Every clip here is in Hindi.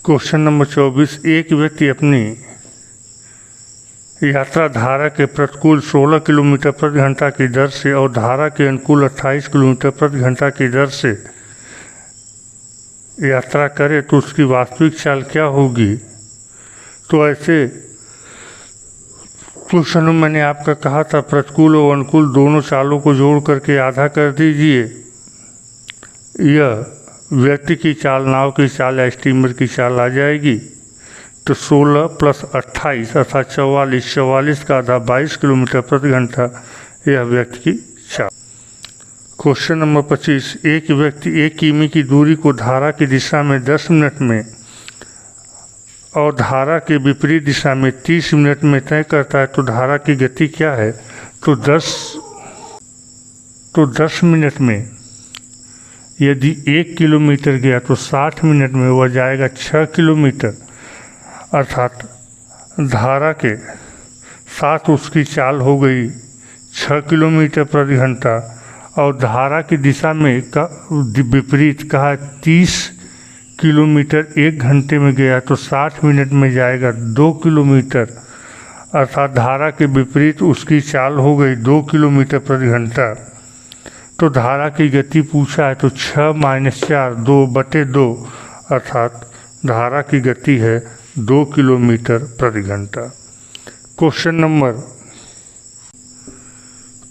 Question number 24। एक व्यक्ति अपनी यात्रा धारा के प्रतिकूल 16 किलोमीटर प्रति घंटा की दर से और धारा के अनुकूल 28 किलोमीटर प्रति घंटा की दर से यात्रा करे तो उसकी वास्तविक चाल क्या होगी। तो ऐसे क्वेश्चन में मैंने आपका कहा था प्रतिकूल और अनुकूल दोनों चालों को जोड़ करके आधा कर दीजिए। यह व्यक्ति की चाल, नाव की चाल या स्टीमर की चाल आ जाएगी। तो 16 + 28 अर्थात 44, 44 का आधा 22 किलोमीटर प्रति घंटा यह व्यक्ति की चाल। Question number 25। एक व्यक्ति 1 किमी की दूरी को धारा की दिशा में 10 मिनट में और धारा के विपरीत दिशा में 30 मिनट में तय करता है तो धारा की गति क्या है। तो 10 मिनट में यदि 1 किलोमीटर गया तो 60 मिनट में वह जाएगा 6 किलोमीटर, अर्थात धारा के साथ उसकी चाल हो गई 6 किलोमीटर प्रति घंटा और धारा की दिशा में का विपरीत कहा 30 किलोमीटर 1 घंटे में गया तो 60 मिनट में जाएगा 2 किलोमीटर, अर्थात धारा के विपरीत उसकी चाल हो गई 2 किलोमीटर प्रति घंटा। तो धारा की गति पूछा है तो 6 - 4 2/2 अर्थात धारा की गति है 2 किलोमीटर प्रति घंटा। Question number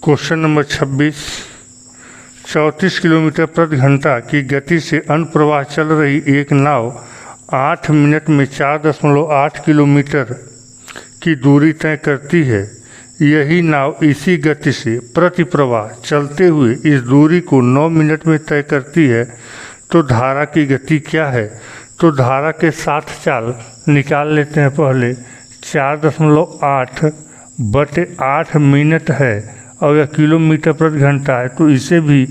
26। 34 किलोमीटर प्रति घंटा की गति से अनुप्रवाह चल रही एक नाव 8 मिनट में 4.8 किलोमीटर की दूरी तय करती है। यही नाव इसी गति से प्रति प्रवाह चलते हुए इस दूरी को 9 मिनट में तय करती है तो धारा की गति क्या है। तो धारा के साथ चाल निकाल लेते हैं। पहले 4.8/8 मिनट है और यह किलोमीटर प्रति घंटा है तो इसे भी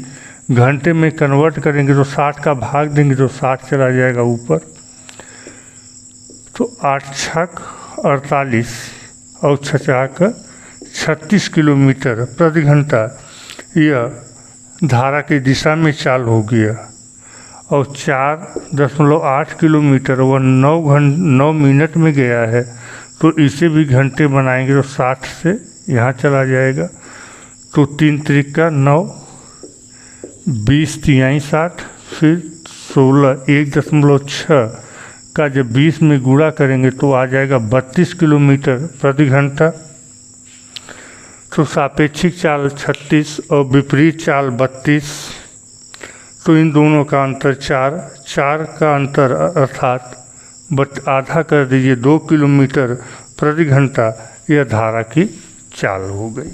घंटे में कन्वर्ट करेंगे तो 60 का भाग देंगे तो 60 चला जाएगा ऊपर। तो 8 × 6 = 48 और 6 × 4 = 36 किलोमीटर प्रति घंटा यह धारा की दिशा में चाल हो गया। और 4.8 किलोमीटर वह 9 मिनट में गया है तो इसे भी घंटे बनाएंगे तो 60 से यहाँ चला जाएगा। तो 3 × 3 = 9, 20 × 3 = 60, फिर 16 1.6 का जब 20 में गुणा करेंगे तो आ जाएगा 32 किलोमीटर प्रति घंटा। तो सापेक्षिक चाल 36 और विपरीत चाल 32, तो इन दोनों का अंतर 4 का अंतर अर्थात आधा कर दीजिए 2 किलोमीटर प्रति घंटा यह धारा की चाल हो गई।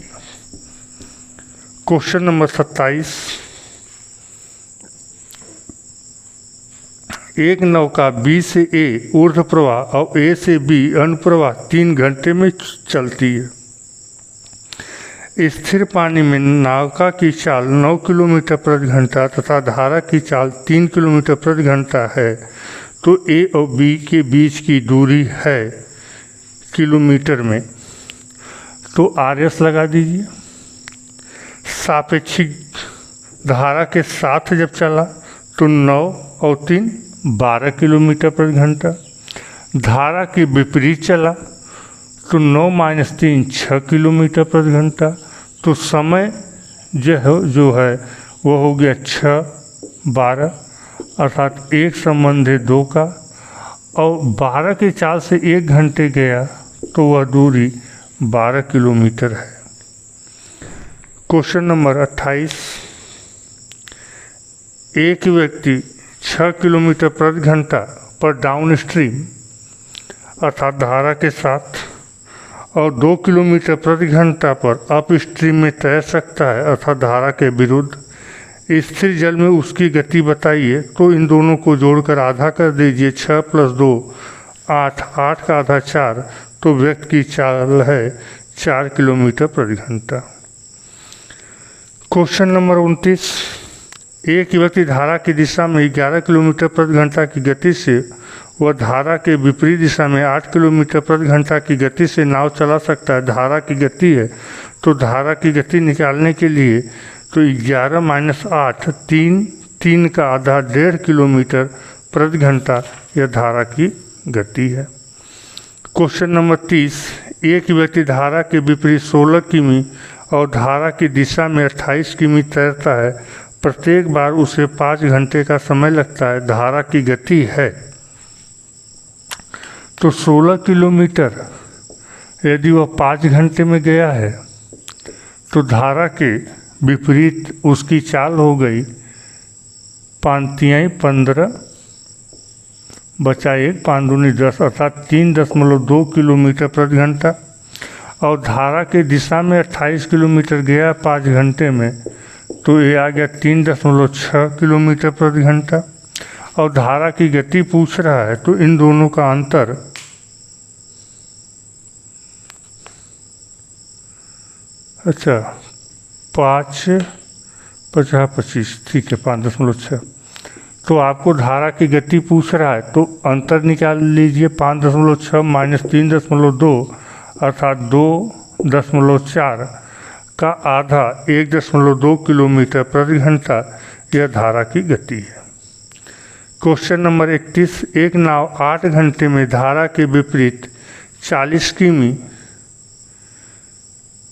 Question number 27। एक नौका B से A ऊर्ध्व प्रवाह और A से B अनुप्रवाह 3 घंटे में चलती है। स्थिर पानी में नौका की चाल 9 किलोमीटर प्रति घंटा तथा धारा की चाल 3 किलोमीटर प्रति घंटा है तो A और B के बीच की दूरी है किलोमीटर में। तो RS लगा दीजिए। सापेक्षिक धारा के साथ जब चला तो 9 और 3 12 किलोमीटर प्रति घंटा। धारा के विपरीत चला तो 9 - 3 6 किलोमीटर प्रति घंटा। तो समय जो है वो हो गया 6 12 अर्थात एक संबंध है 2 का और 12 की चाल से 1 घंटे गया तो वह दूरी 12 किलोमीटर है। Question number 28। एक व्यक्ति 6 किलोमीटर प्रति घंटा पर डाउन स्ट्रीम अर्थात धारा के साथ और 2 किलोमीटर प्रति घंटा पर अप स्ट्रीम में तैर सकता है अर्थात धारा के विरुद्ध। स्थिर जल में उसकी गति बताइए। तो इन दोनों को जोड़कर आधा कर दीजिए। 6 + 2 8, 8 का आधा 4, तो व्यक्ति की चाल है 4 किलोमीटर प्रति घंटा। Question number 29। एक व्यक्ति धारा की दिशा में 11 किलोमीटर प्रति घंटा की गति से वह धारा के विपरीत दिशा में 8 किलोमीटर प्रति घंटा की गति से नाव चला सकता है। धारा की गति है तो धारा की गति निकालने के लिए तो 11 - 8 3 का आधा 1.5 किलोमीटर प्रति घंटा यह धारा की गति है। क्वेश्चन नंबर 30, एक व्यक्ति धारा के विपरीत 16 किमी और धारा की दिशा में 28 किमी तैरता है। प्रत्येक बार उसे 5 घंटे का समय लगता है। धारा की गति है। तो 16 किलोमीटर यदि वह 5 घंटे में गया है तो धारा के विपरीत उसकी चाल हो गई 5 15 बचा 1 5 दूनी 10 अर्थात 3.2 किलोमीटर प्रति घंटा। और धारा के दिशा में 28 किलोमीटर गया 5 घंटे में, तो ये आ गया 3.6 किलोमीटर प्रति घंटा। और धारा की गति पूछ रहा है, तो इन दोनों का अंतर अच्छा 5 50 25 ठीक है 5.6। तो आपको धारा की गति पूछ रहा है, तो अंतर निकाल लीजिए। 5.6 माइनस 3.2 अर्थात 2.4 का आधा 1.2 किलोमीटर प्रति घंटा यह धारा की गति है। क्वेश्चन नंबर 31, एक नाव 8 घंटे में धारा के विपरीत 40 किमी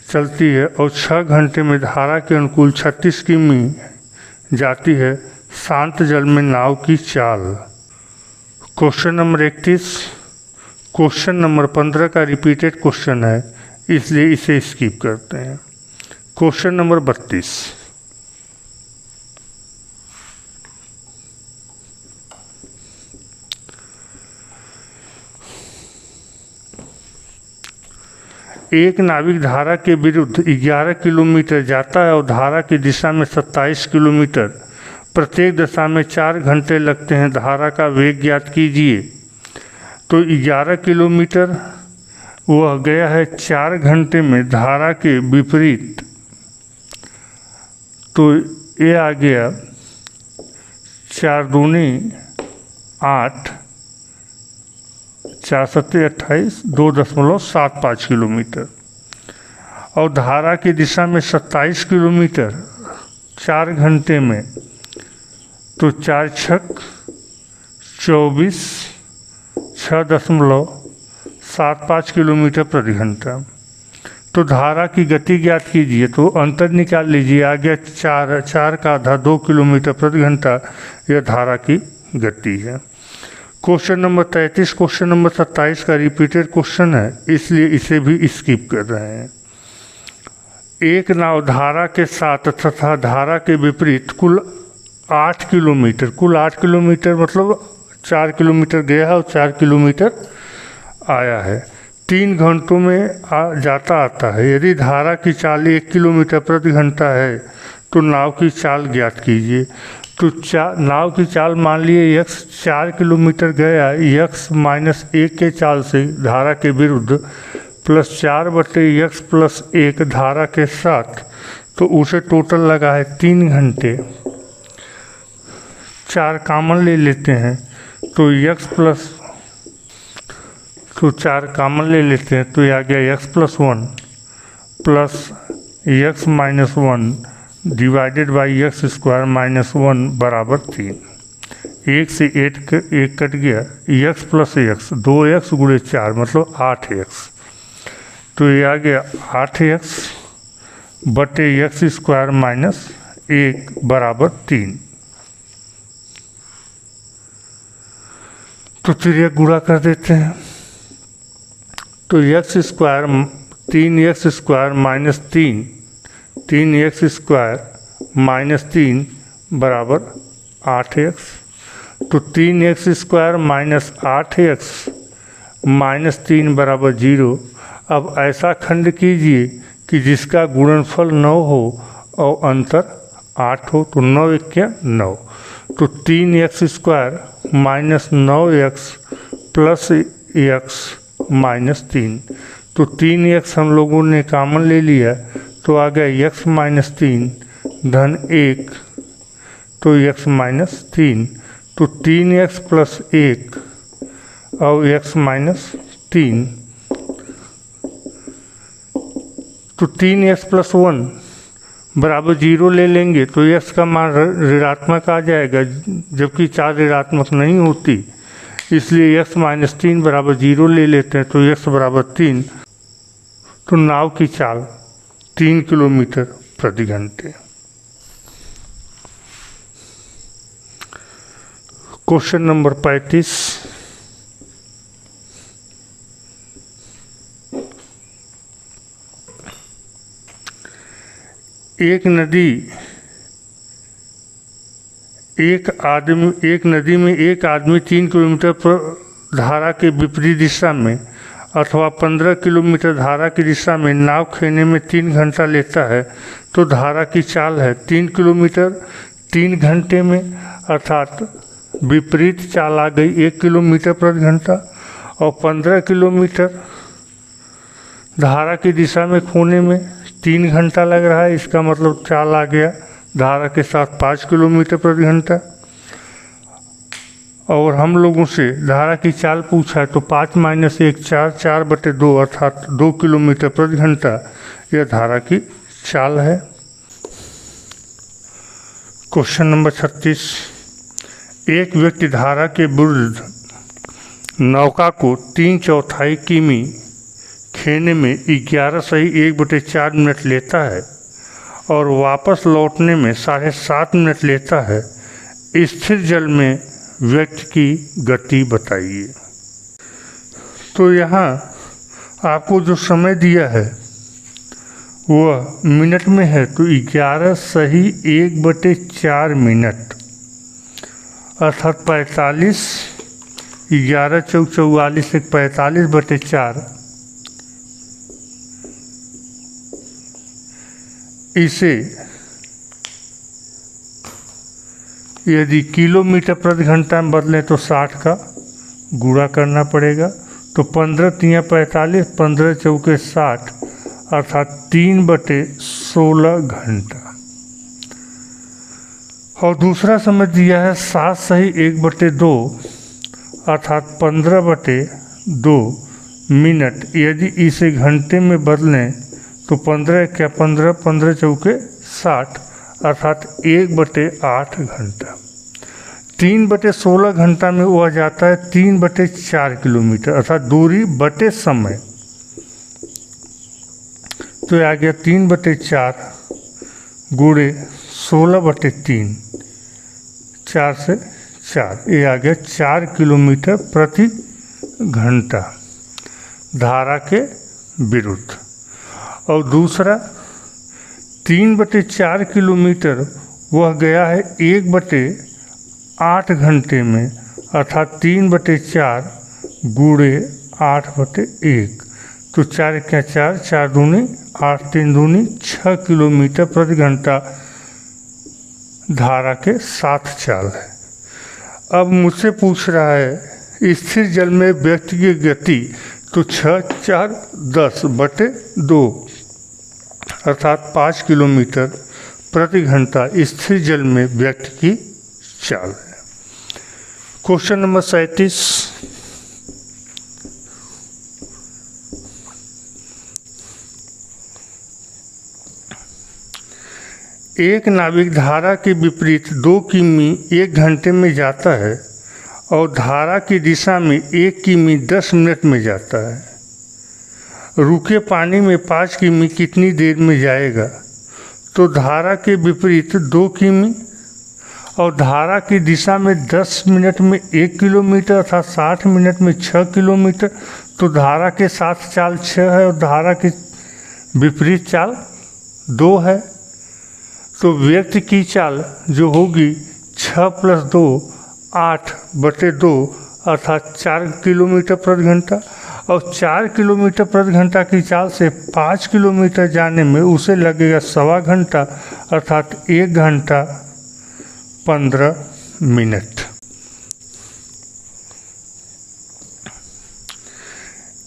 चलती है और 6 घंटे में धारा के अनुकूल 36 किमी जाती है। शांत जल में नाव की चाल। क्वेश्चन नंबर 31 क्वेश्चन नंबर 15 का रिपीटेड क्वेश्चन है, इसलिए इसे स्किप करते हैं। क्वेश्चन नंबर 32, एक नाविक धारा के विरुद्ध 11 किलोमीटर जाता है और धारा की दिशा में 27 किलोमीटर। प्रत्येक दिशा में 4 घंटे लगते हैं। धारा का वेग ज्ञात कीजिए। तो 11 किलोमीटर वह गया है 4 घंटे में धारा के विपरीत, तो ये आ गया 4 दूनी 8 4 सत्ते 28 2.75 किलोमीटर। और धारा की दिशा में 27 किलोमीटर 4 घंटे में, तो 4 छक 24 6.75 किलोमीटर प्रति घंटा। तो धारा की गति ज्ञात कीजिए। तो अंतर निकाल लीजिए। आ गया 4 का आधा 2 किलोमीटर प्रति घंटा यह धारा की गति है। क्वेश्चन नंबर 33 क्वेश्चन नंबर 27 का रिपीटेड क्वेश्चन है, इसलिए इसे भी स्किप कर रहे हैं। एक नाव धारा के साथ तथा धारा के विपरीत कुल 8 किलोमीटर मतलब 4 किलोमीटर गया है और 4 किलोमीटर आया है। 3 घंटों में जाता आता है। यदि धारा की चाल 1 किलोमीटर प्रति घंटा है तो नाव की चाल ज्ञात कीजिए। तो नाव की चाल मान लिए x 4 किलोमीटर गया, x माइनस 1 के चाल से धारा के विरुद्ध प्लस 4/x प्लस 1 धारा के साथ, तो उसे टोटल लगा है 3 घंटे। 4 कॉमन ले लेते हैं, तो तो 4 कॉमन ले लेते हैं, तो ये आ गया x + 1 plus x - 1 divided by x² - 1 बराबर 3। 1 से 1 कट गया, x + x 2x × 4 मतलब 8x। तो ये आ गया 8x बटे x² - 1 बराबर 3। तो चलिए गुणा कर देते हैं। तो x² 3x² - 3 3x² - 3 बराबर 8x। तो 3x² - 8x - 3 बराबर 0। अब ऐसा खंड कीजिए कि जिसका गुणनफल 9 हो और अंतर 8 हो, तो 9 × 1 = 9। तो 3x² - 9x प्लस x - 3। तो 3x हम लोगों ने कॉमन ले लिया, तो आ गया x - 3 धन 1, तो x - 3। तो 3x + 1 और x - 3, तो 3x + 1 बराबर 0 ले लेंगे, तो x का मान ऋणात्मक आ जाएगा, जबकि 4 ऋणात्मक नहीं होती। इसलिए x माइनस 3 बराबर 0 ले लेते हैं, तो x बराबर 3। तो नाव की चाल 3 किलोमीटर प्रति घंटे। Question number 35। एक नदी में एक आदमी 3 किलोमीटर धारा के विपरीत दिशा में अथवा 15 किलोमीटर धारा की दिशा में नाव खेने में 3 घंटा लेता है, तो धारा की चाल है 3 किलोमीटर 3 घंटे में, अर्थात विपरीत चाल आ गई 1 किलोमीटर प्रति घंटा। और 15 किलोमीटर धारा की दिशा में खोने में 3 घंटा लग रहा है, इसका मतलब चाल आ गया धारा के साथ 5 किलोमीटर प्रति घंटा। और हम लोगों से धारा की चाल पूछा है, तो 5 माइनस 1 4, 4/2 अर्थात 2 किलोमीटर प्रति घंटा यह धारा की चाल है। Question number 36। एक व्यक्ति धारा के विरुद्ध नौका को 3/4 किमी खेने में 11 सही 1/4 मिनट लेता है और वापस लौटने में 7.5 मिनट लेता है। स्थिर जल में व्यक्ति की गति बताइए। तो यहाँ आपको जो समय दिया है वह मिनट में है, तो 11 सही 1/4 मिनट अर्थात 45। 11 चौक 44 से 45/4। इसे यदि किलोमीटर प्रति घंटा में बदलें तो 60 का गुणा करना पड़ेगा। तो 15 × 45, 15 चौके 60 अर्थात 3/16 घंटा। और दूसरा समय दिया है 7 सही 1/2 अर्थात 15/2 मिनट। यदि इसे घंटे में बदलें तो 15 क्या 15, 15 चौके 60 अर्थात 1/8 घंटा। 3/16 घंटा में वह जाता है 3/4 किलोमीटर अर्थात दूरी बटे समय। तो आ गया 3/4 गुणे 16/3, 4 से 4, ये आ गया 4 किलोमीटर प्रति घंटा धारा के विरुद्ध। और दूसरा 3/4 किलोमीटर वह गया है 1/8 घंटे में अर्थात 3/4 गुणे 8/1। तो 4 क्या 4, 4 दूनी 8, 3 दूनी 6 किलोमीटर प्रति घंटा धारा के साथ चाल है। अब मुझसे पूछ रहा है स्थिर जल में व्यक्ति की गति, तो 6, 4, 10/2 अर्थात 5 किलोमीटर प्रति घंटा स्थिर जल में व्यक्ति की चाल है। Question number 37। एक नाविक धारा के विपरीत 2 किमी 1 घंटे में जाता है और धारा की दिशा में 1 किमी 10 मिनट में जाता है। रुके पानी में 5 किमी कितनी देर में जाएगा? तो धारा के विपरीत 2 किमी और धारा की दिशा में 10 मिनट में 1 किलोमीटर अर्थात 60 मिनट में 6 किलोमीटर। तो धारा के साथ चाल 6 है और धारा की विपरीत चाल 2 है। तो व्यक्ति की चाल जो होगी 6 + 2 8/2 अर्थात 4 किलोमीटर प्रति घंटा। और 4 किलोमीटर प्रति घंटा की चाल से 5 किलोमीटर जाने में उसे लगेगा 1.25 घंटा अर्थात 1 घंटा 15 मिनट।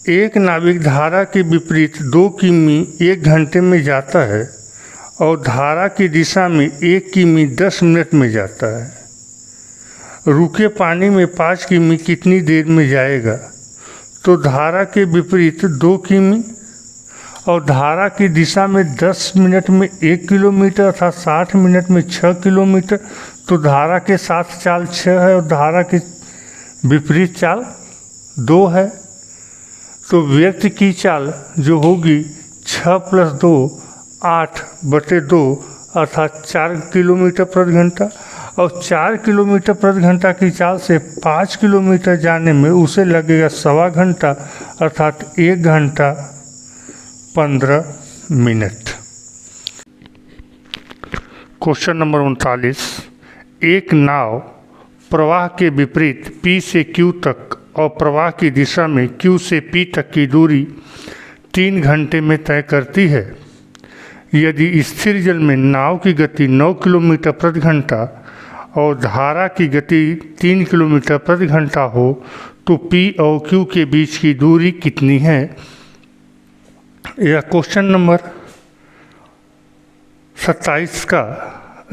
एक नाविक धारा के विपरीत 2 किमी 1 घंटे में जाता है और धारा की दिशा में 1 किमी 10 मिनट में जाता है। रुके पानी में 5 किमी कितनी देर में जाएगा? तो धारा के विपरीत 2 किमी और धारा की दिशा में 10 मिनट में 1 किलोमीटर अर्थात 60 मिनट में 6 किलोमीटर। तो धारा के साथ चाल 6 है और धारा की विपरीत चाल 2 है, तो व्यक्ति की चाल जो होगी 6 + 2 8/2 अर्थात 4 किलोमीटर प्रति घंटा। और 4 किलोमीटर प्रति घंटा की चाल से 5 किलोमीटर जाने में उसे लगेगा 1.25 घंटा अर्थात 1 घंटा 15 मिनट। क्वेश्चन नंबर 39, एक नाव प्रवाह के विपरीत P से Q तक और प्रवाह की दिशा में Q से P तक की दूरी 3 घंटे में तय करती है। यदि स्थिर जल में नाव की गति 9 किलोमीटर प्रति घंटा और धारा की गति 3 किलोमीटर प्रति घंटा हो तो P और Q के बीच की दूरी कितनी है? यह क्वेश्चन नंबर 27 का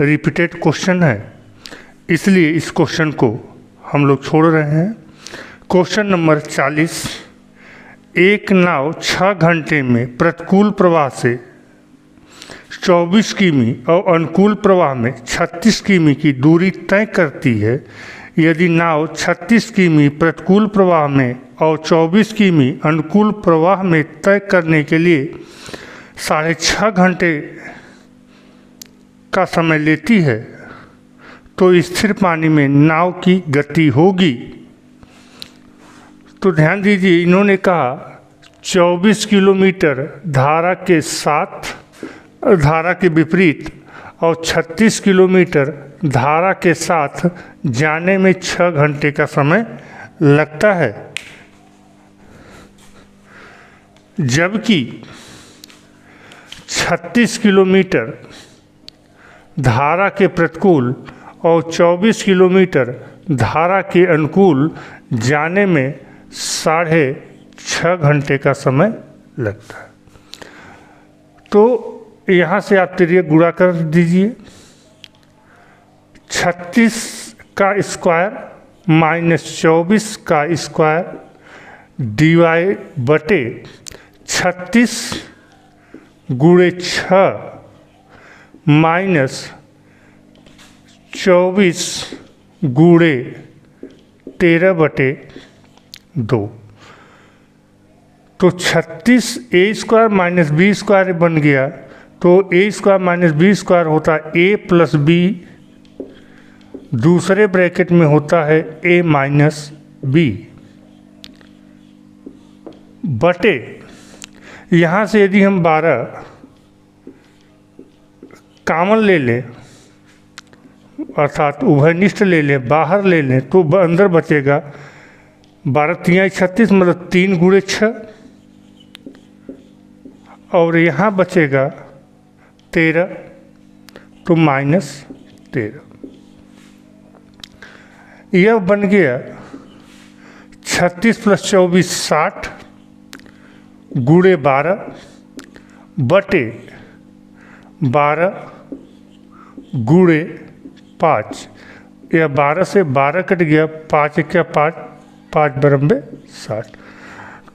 रिपीटेड क्वेश्चन है, इसलिए इस क्वेश्चन को हम लोग छोड़ रहे हैं। क्वेश्चन नंबर 40, एक नाव 6 घंटे में प्रतिकूल प्रवाह से 24 किमी और अनुकूल प्रवाह में 36 किमी की दूरी तय करती है। यदि नाव 36 किमी प्रतिकूल प्रवाह में और 24 किमी अनुकूल प्रवाह में तय करने के लिए 6.5 घंटे का समय लेती है तो स्थिर पानी में नाव की गति होगी। तो ध्यान दीजिए, इन्होंने कहा 24 किलोमीटर धारा के विपरीत और 36 किलोमीटर धारा के साथ जाने में 6 घंटे का समय लगता है, जबकि 36 किलोमीटर धारा के प्रतिकूल और 24 किलोमीटर धारा के अनुकूल जाने में 6.5 घंटे का समय लगता है। तो यहाँ से आप तिर्यक गुणा कर दीजिए, 36 का स्क्वायर माइनस 24 का स्क्वायर डिवाइड बटे 36 गुणे 6 माइनस 24 गुणे 13/2। तो 36 a square minus b square बन गया, तो a square minus b square होता है a प्लस b, दूसरे ब्रैकेट में होता है a माइनस b बटे, यहाँ से यदि हम 12 कॉमन ले लें अर्थात उभयनिष्ठ ले लें, बाहर ले लें, तो अंदर बचेगा 12 × 36 मतलब 3 गुणे 6 और यहाँ बचेगा 13 तो -13। यह बन गया 36 + 24 60 गुणे 12 बटे 12 गुणे 5। यह 12 से 12 कट गया, 5 × 5 5 × 60।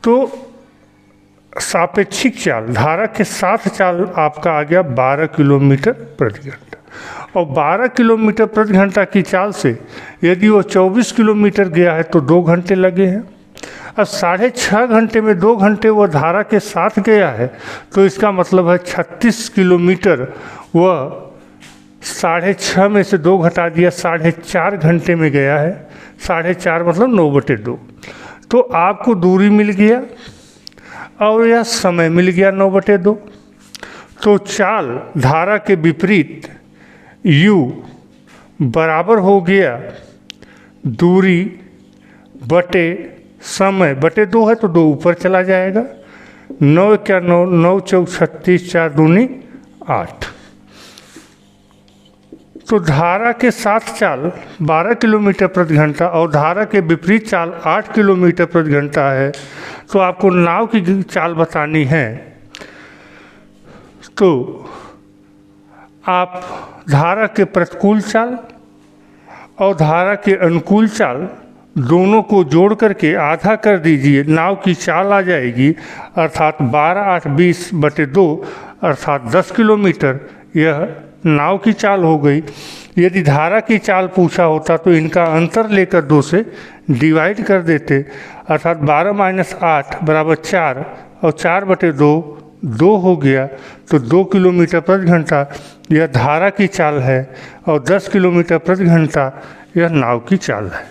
तो सापेक्षिक चाल धारा के साथ चाल आपका आ गया 12 किलोमीटर प्रति घंटा। और 12 किलोमीटर प्रति घंटा की चाल से यदि वो 24 किलोमीटर गया है तो 2 घंटे लगे हैं। अब 6.5 घंटे में 2 घंटे वो धारा के साथ गया है, तो इसका मतलब है 36 किलोमीटर वह 6.5 में से 2 घटा दिया, 4.5 घंटे में गया है। 4.5 मतलब 9/2। तो आपको दूरी मिल गया और यह समय मिल गया 9/2। तो चाल धारा के विपरीत u बराबर हो गया दूरी बटे समय बटे 2 है तो 2 ऊपर चला जाएगा। 9 × 9 9 × 4 36 4 दूनी 8। तो धारा के साथ चाल 12 किलोमीटर प्रति घंटा और धारा के विपरीत चाल 8 किलोमीटर प्रति घंटा है। तो आपको नाव की चाल बतानी है, तो आप धारा के प्रतिकूल चाल और धारा के अनुकूल चाल दोनों को जोड़ करके आधा कर दीजिए, नाव की चाल आ जाएगी अर्थात 12 8 20/2 अर्थात 10 किलोमीटर यह नाव की चाल हो गई। यदि धारा की चाल पूछा होता तो इनका अंतर लेकर 2 से डिवाइड कर देते, अर्थात 12 - 8 = 4 और 4/2 2 हो गया। तो 2 किलोमीटर प्रति घंटा यह धारा की चाल है और 10 किलोमीटर प्रति घंटा यह नाव की चाल है।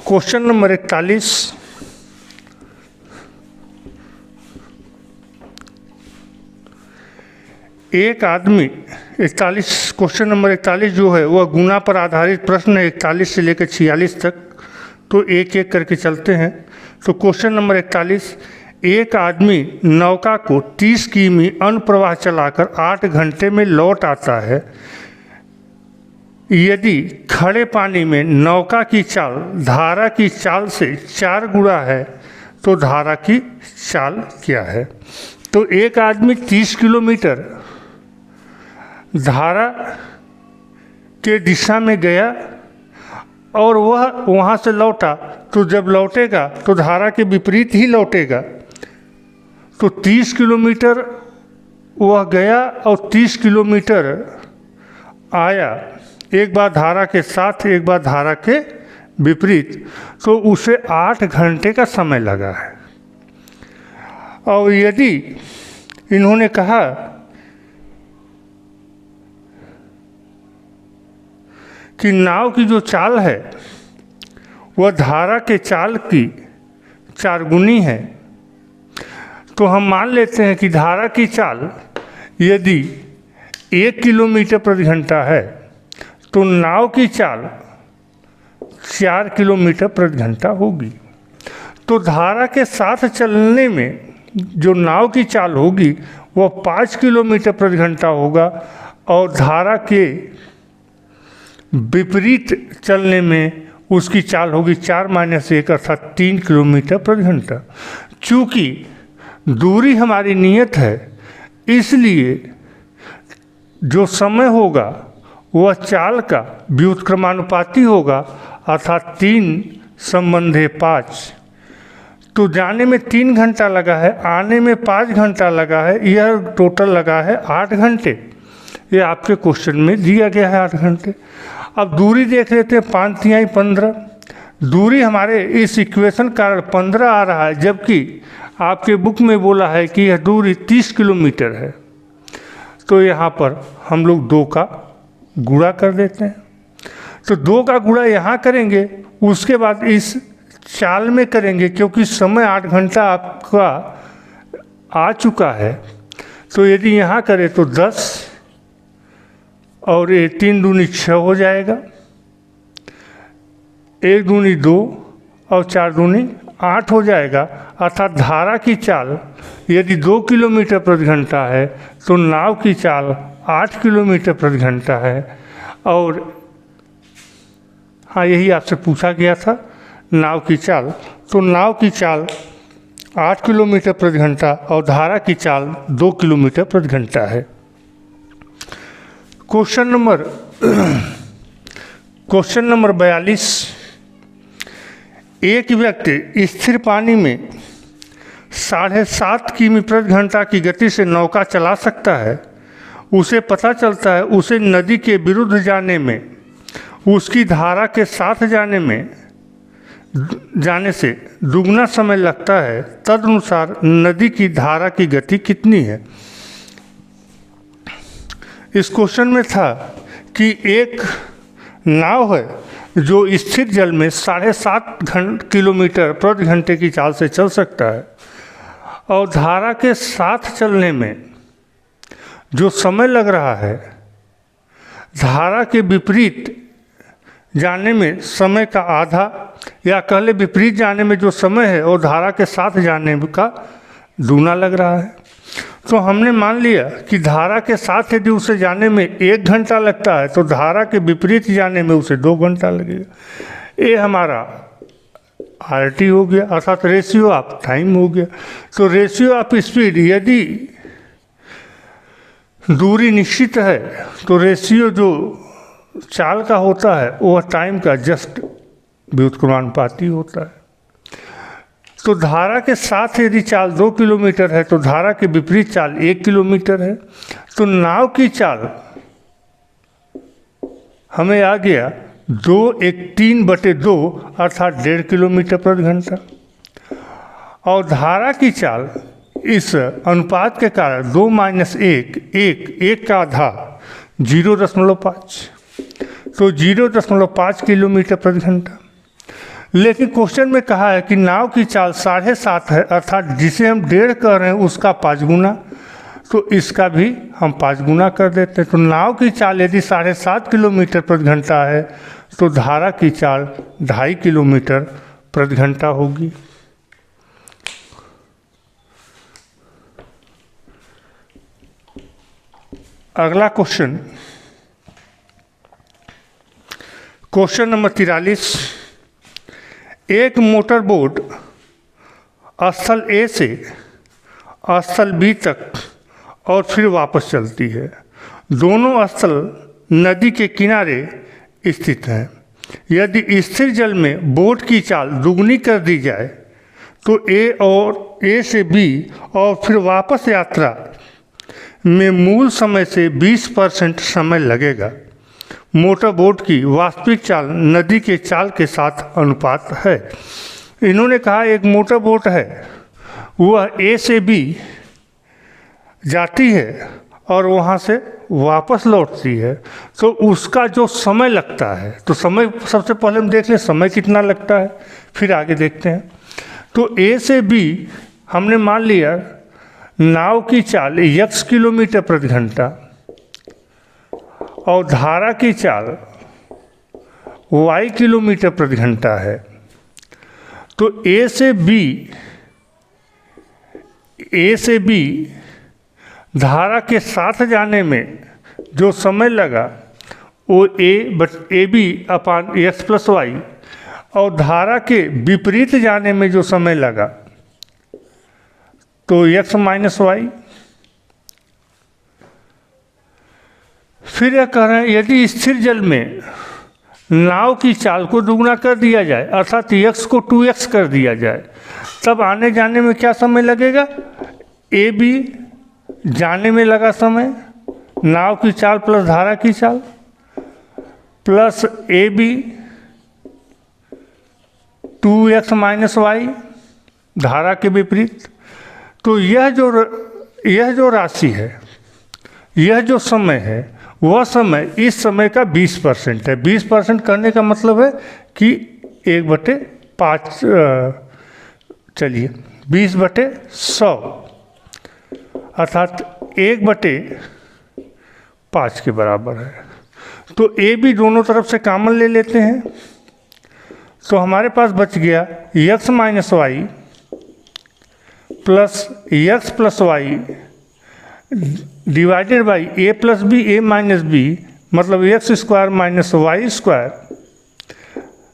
क्वेश्चन नंबर 41, एक आदमी 41, क्वेश्चन नंबर 41 जो है वह गुना पर आधारित प्रश्न है, 41 से लेकर 46 तक। तो एक एक करके चलते हैं। तो क्वेश्चन नंबर 41, एक आदमी नौका को 30 किमी अनुप्रवाह चलाकर 8 घंटे में लौट आता है। यदि खड़े पानी में नौका की चाल धारा की चाल से 4 गुना है तो धारा की चाल क्या है? तो एक आदमी 30 किलोमीटर धारा के दिशा में गया और वह वहाँ से लौटा, तो जब लौटेगा तो धारा के विपरीत ही लौटेगा। तो 30 किलोमीटर वह गया और 30 किलोमीटर आया, एक बार धारा के साथ एक बार धारा के विपरीत, तो उसे 8 घंटे का समय लगा है। और यदि इन्होंने कहा कि नाव की जो चाल है वह धारा के चाल की 4 गुनी है, तो हम मान लेते हैं कि धारा की चाल यदि 1 किलोमीटर प्रति घंटा है तो नाव की चाल 4 किलोमीटर प्रति घंटा होगी। तो धारा के साथ चलने में जो नाव की चाल होगी वह 5 किलोमीटर प्रति घंटा होगा और धारा के विपरीत चलने में उसकी चाल होगी 4 - 1 अर्थात 3 किलोमीटर प्रति घंटा। चूँकि दूरी हमारी नियत है, इसलिए जो समय होगा वह चाल का व्युत्क्रमानुपाती होगा, अर्थात 3 संबंधे 5। तो जाने में 3 घंटा लगा है, आने में 5 घंटा लगा है, यह टोटल लगा है 8 घंटे। ये आपके क्वेश्चन में दिया गया है 8 घंटे। अब दूरी देख लेते हैं, 5 तिहाई 15। दूरी हमारे इस इक्वेशन कारण 15 आ रहा है, जबकि आपके बुक में बोला है कि यह दूरी 30 किलोमीटर है। तो यहाँ पर हम लोग 2 का गुणा कर देते हैं। तो 2 का गुणा यहाँ करेंगे, उसके बाद इस चाल में करेंगे, क्योंकि समय 8 घंटा आपका आ चुका है। तो यदि यहाँ करें तो 10 और ये 3 दूनी 6 हो जाएगा, 1 दूनी 2 और 4 दूनी 8 हो जाएगा। अर्थात धारा की चाल यदि 2 किलोमीटर प्रति घंटा है तो नाव की चाल 8 किलोमीटर प्रति घंटा है। और हाँ, यही आपसे पूछा गया था नाव की चाल। तो नाव की चाल 8 किलोमीटर प्रति घंटा और धारा की चाल 2 किलोमीटर प्रति घंटा है। क्वेश्चन नंबर 42, एक व्यक्ति स्थिर पानी में 7.5 किमी प्रति घंटा की गति से नौका चला सकता है। उसे पता चलता है उसे नदी के विरुद्ध जाने में उसकी धारा के साथ जाने से दुगना समय लगता है। तदनुसार नदी की धारा की गति कितनी है? इस क्वेश्चन में था कि एक नाव है जो स्थिर जल में 7.5 किलोमीटर प्रति घंटे की चाल से चल सकता है और धारा के साथ चलने में जो समय लग रहा है, धारा के विपरीत जाने में समय का आधा, या कह ले विपरीत जाने में जो समय है और धारा के साथ जाने का दूना लग रहा है। तो हमने मान लिया कि धारा के साथ यदि उसे जाने में 1 घंटा लगता है तो धारा के विपरीत जाने में उसे 2 घंटा लगेगा। ये हमारा RT हो गया, अर्थात रेशियो ऑफ टाइम हो गया। तो रेशियो ऑफ स्पीड, यदि दूरी निश्चित है तो रेशियो जो चाल का होता है वह टाइम का जस्ट व्युत्क्रमानुपाती होता है। तो धारा के साथ यदि चाल 2 किलोमीटर है तो धारा के विपरीत चाल 1 किलोमीटर है। तो नाव की चाल हमें आ गया 2 × 3/2 अर्थात 1.5 किलोमीटर प्रति घंटा। और धारा की चाल इस अनुपात के कारण 2 - 1 1 का आधा 0.5, तो 0.5 किलोमीटर प्रति घंटा। लेकिन क्वेश्चन में कहा है कि नाव की चाल 7.5 है, अर्थात जिसे हम 1.5 कर रहे हैं उसका 5 गुना, तो इसका भी हम 5 गुना कर देते हैं। तो नाव की चाल यदि 7.5 किलोमीटर प्रति घंटा है तो धारा की चाल 2.5 किलोमीटर प्रति घंटा होगी। अगला क्वेश्चन, क्वेश्चन नंबर 43। एक मोटर बोट स्थल ए से स्थल बी तक और फिर वापस चलती है। दोनों स्थल नदी के किनारे स्थित हैं। यदि स्थिर जल में बोट की चाल दुगनी कर दी जाए तो ए से बी और फिर वापस यात्रा में मूल समय से 20% समय लगेगा। मोटर बोट की वास्तविक चाल नदी के चाल के साथ अनुपात है। इन्होंने कहा एक मोटर बोट है, वह ए से बी जाती है और वहाँ से वापस लौटती है, तो उसका जो समय लगता है, तो समय सबसे पहले हम देख लें समय कितना लगता है, फिर आगे देखते हैं। तो ए से बी हमने मान लिया नाव की चाल x किलोमीटर प्रति घंटा और धारा की चाल y किलोमीटर प्रति घंटा है। तो ए से बी धारा के साथ जाने में जो समय लगा वो A B upon x plus y, और धारा के विपरीत जाने में जो समय लगा तो x माइनस वाई। फिर यह कह रहे हैं यदि स्थिर जल में नाव की चाल को दुगना कर दिया जाए, अर्थात x को 2x कर दिया जाए, तब आने जाने में क्या समय लगेगा? ए बी जाने में लगा समय, नाव की चाल प्लस धारा की चाल, plus A B 2x minus y धारा के विपरीत। तो यह जो राशि है, यह जो समय है, वह समय इस समय का 20% है। 20% करने का मतलब है कि 1/5, चलिए 20/100 अर्थात 1/5 के बराबर है। तो ए भी दोनों तरफ से कॉमन ले लेते हैं, तो हमारे पास बच गया x minus y plus x plus y divided by a plus b a minus b, मतलब x square minus y square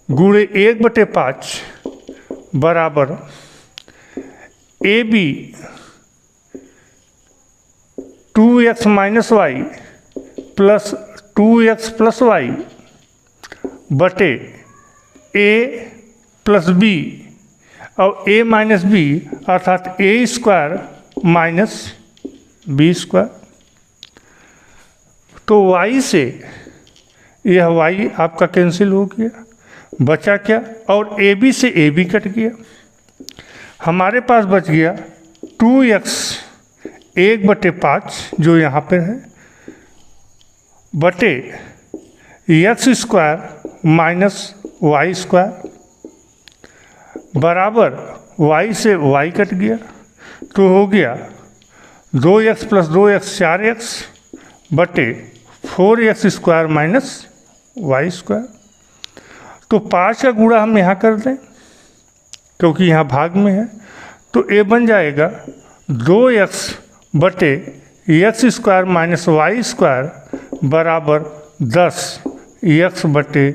गुणे 1/5 बराबर a B 2x minus y plus 2x plus y बटे ए प्लस बी और ए माइनस बी अर्थात a square minus b square. तो y से यह y आपका कैंसिल हो गया, बचा क्या? और ए बी से ए बी कट गया। हमारे पास बच गया 2x 1/5 जो यहाँ पर है बटे x square minus y square बराबर y से y कट गया, तो हो गया 2x प्लस 2x 4x बटे 4x square minus y square. तो 5 का गुणा हम यहाँ कर दें क्योंकि यहाँ भाग में है, तो a बन जाएगा 2x बटे x square minus y square बराबर 10x बटे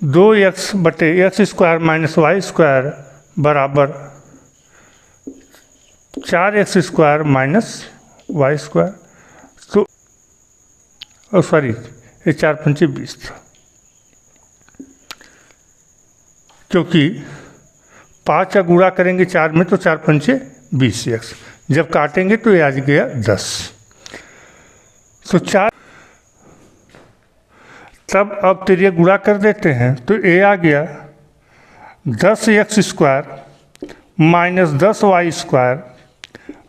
2x बटे x square minus y square बराबर 4x square minus y square. तो सॉरी ये 4 × 5 = 20 था, क्योंकि 5 का गुणा करेंगे 4 में तो 4 × 5 = 20x। जब काटेंगे तो ये आ गया 10। तो 4, तब अब तिरिया गुणा कर देते हैं तो ये आ गया 10x² माइनस 10y²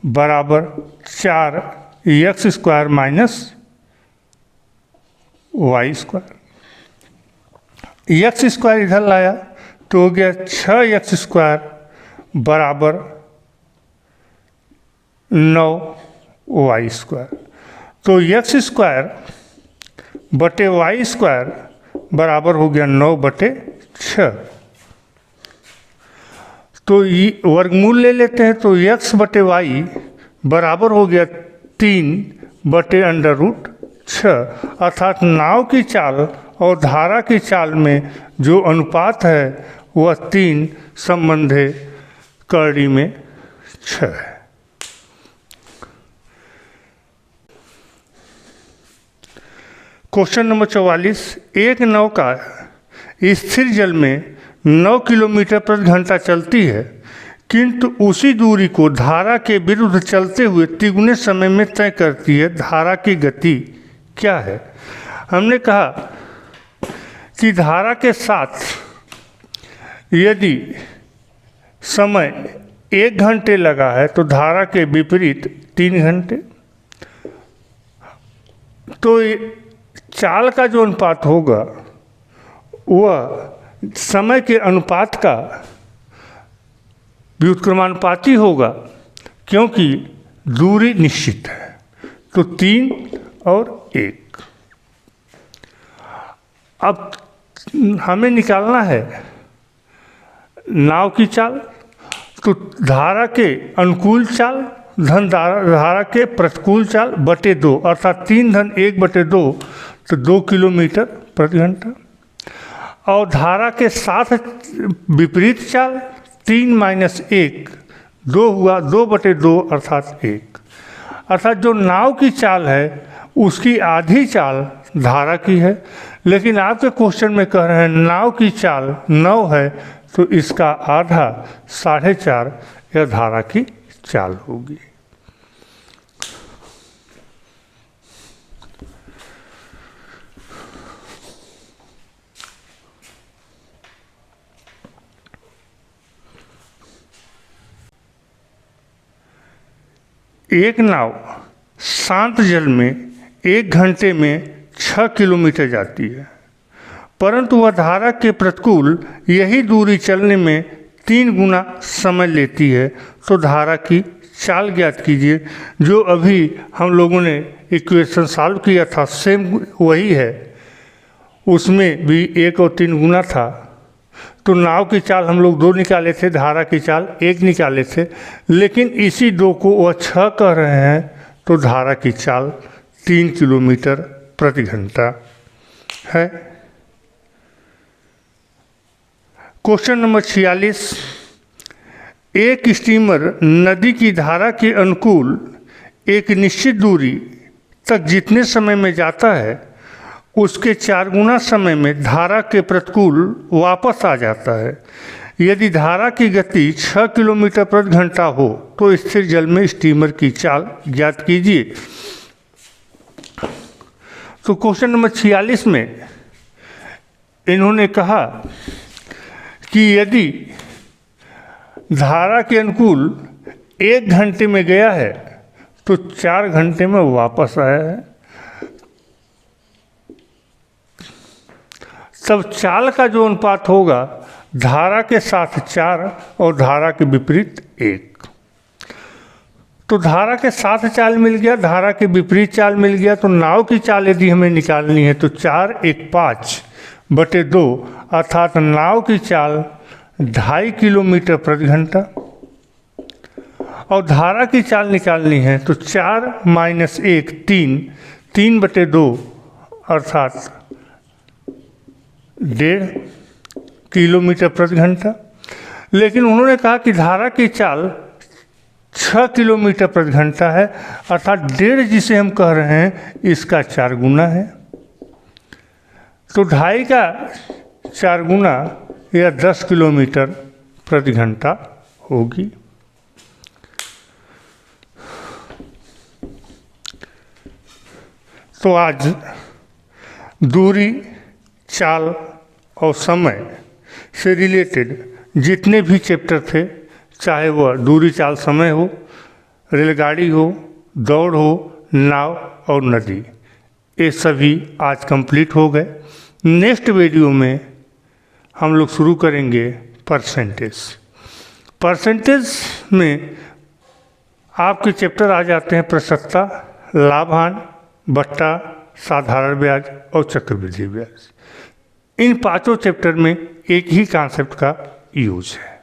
बराबर 4x² माइनस y²। x² इधर लाया तो हो गया 6x² बराबर 9y²। तो x² बटे y² बराबर हो गया 9/6। तो वर्गमूल ले लेते हैं तो x बटे y बराबर हो गया 3/√6, अर्थात नाव की चाल और धारा की चाल में जो अनुपात है वह 3 संबंधे करड़ी में 6 है। क्वेश्चन नंबर 44, एक नौका स्थिर जल में 9 किलोमीटर प्रति घंटा चलती है, किंतु उसी दूरी को धारा के विरुद्ध चलते हुए तिगुने समय में तय करती है। धारा की गति क्या है? हमने कहा कि धारा के साथ यदि समय 1 घंटे लगा है तो धारा के विपरीत 3 घंटे। तो चाल का जो अनुपात होगा वह समय के अनुपात का व्युत्क्रमानुपाती होगा, क्योंकि दूरी निश्चित है। तो 3 और 1। अब हमें निकालना है नाव की चाल, तो धारा के अनुकूल चाल धन धारा के प्रतिकूल चाल बटे 2, अर्थात 3 धन 1/2, तो 2 किलोमीटर प्रति घंटा। और धारा के साथ विपरीत चाल 3 माइनस 1 2 हुआ, 2/2 अर्थात 1। अर्थात जो नाव की चाल है उसकी आधी चाल धारा की है, लेकिन आपके क्वेश्चन में कह रहे हैं नाव की चाल 9 है, तो इसका आधा 4.5 यह धारा की चाल होगी। एक नाव शांत जल में 1 घंटे में 6 किलोमीटर जाती है, परंतु वह धारा के प्रतिकूल यही दूरी चलने में 3 गुना समय लेती है। तो धारा की चाल ज्ञात कीजिए। जो अभी हम लोगों ने इक्वेशन सॉल्व किया था सेम वही है, उसमें भी 1 और 3 गुना था। तो नाव की चाल हम लोग 2 निकाले थे, धारा की चाल 1 निकाले थे, लेकिन इसी 2 को वह 6 कह रहे हैं, तो धारा की चाल 3 किलोमीटर प्रति घंटा है। क्वेश्चन नंबर 46, एक स्टीमर नदी की धारा के अनुकूल एक निश्चित दूरी तक जितने समय में जाता है उसके 4 गुना समय में धारा के प्रतिकूल वापस आ जाता है। यदि धारा की गति 6 किलोमीटर प्रति घंटा हो तो स्थिर जल में स्टीमर की चाल ज्ञात कीजिए। तो क्वेश्चन नंबर 46 में इन्होंने कहा कि यदि धारा के अनुकूल 1 घंटे में गया है तो 4 घंटे में वापस आया है, तब चाल का जो अनुपात होगा धारा के साथ 4 और धारा के विपरीत 1। तो धारा के साथ चाल मिल गया, धारा के विपरीत चाल मिल गया। तो नाव की चाल यदि हमें निकालनी है तो 4 1 5/2, अर्थात नाव की चाल 2.5 किलोमीटर प्रति घंटा। और धारा की चाल निकालनी है तो 4 माइनस 1 3/2, अर्थात 1.5 किलोमीटर प्रति घंटा। लेकिन उन्होंने कहा कि धारा की चाल 6 किलोमीटर प्रति घंटा है, अर्थात 1.5 जिसे हम कह रहे हैं इसका 4 गुना है। तो 2.5 का 4 गुना या 10 किलोमीटर प्रति घंटा होगी। तो आज दूरी, चाल और समय से रिलेटेड जितने भी चैप्टर थे, चाहे वह दूरी, चाल, समय हो, रेलगाड़ी हो, दौड़ हो, नाव और नदी, ये सभी आज कंप्लीट हो गए। नेक्स्ट वीडियो में हम लोग शुरू करेंगे परसेंटेज। परसेंटेज में आपके चैप्टर आ जाते हैं प्रसक्ता, लाभांश, बट्टा, साधारण ब्याज और चक्रवृद्धि ब्याज। इन पांचों चैप्टर में एक ही कॉन्सेप्ट का यूज है।